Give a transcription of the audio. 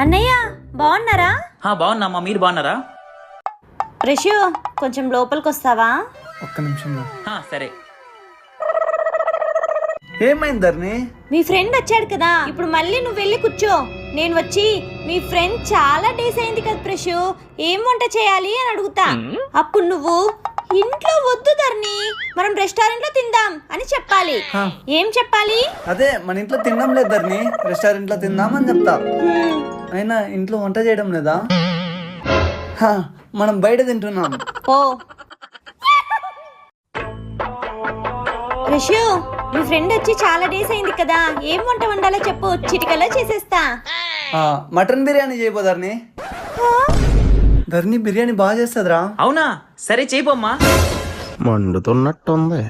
అన్నయ్య బాగున్నారా? బాగున్నామ్మా, మీరు బాగున్నారా? రిషు కొంచెం లోపలికి వస్తావా? ఒక్క నిమిషం. సరే. ఏమైంది ధరణి? మీ ఫ్రెండ్ వచ్చాడు కదా, ఇప్పుడు మళ్ళీ నువ్వు వెళ్ళి కూర్చో. నేను వచ్చి మీ ఫ్రెండ్ చాలా డేస్ అయింది కదా ప్రశు, ఏం వంట చేయాలి అని అడుగుతా. అప్పుడు నువ్వు ఇంట్లో వద్దు ధరణి, మనం రెస్టారెంట్ లో తిందాం అని చెప్పాలి. ఏం చెప్పాలి? అదే మన ఇంట్లో తినడం లేదు ధరణి, రెస్టారెంట్ లో తిందాం అని చెప్తా. అయినా ఇంట్లో వంట చేయడం లేదా? మనం బయట తింటున్నాం. ఓ రిషు, మీ ఫ్రెండ్ వచ్చి చాలా డేస్ అయింది కదా, ఏం వంట వండాలో చెప్పు, చిటికలో చేసేస్తా. మటన్ బిర్యానీ చేయబో ధరణి. ధరణి బిర్యానీ బాగా చేస్తుందిరా. అవునా? సరే చేయబోమ్మా. మండుతున్నట్టుంది.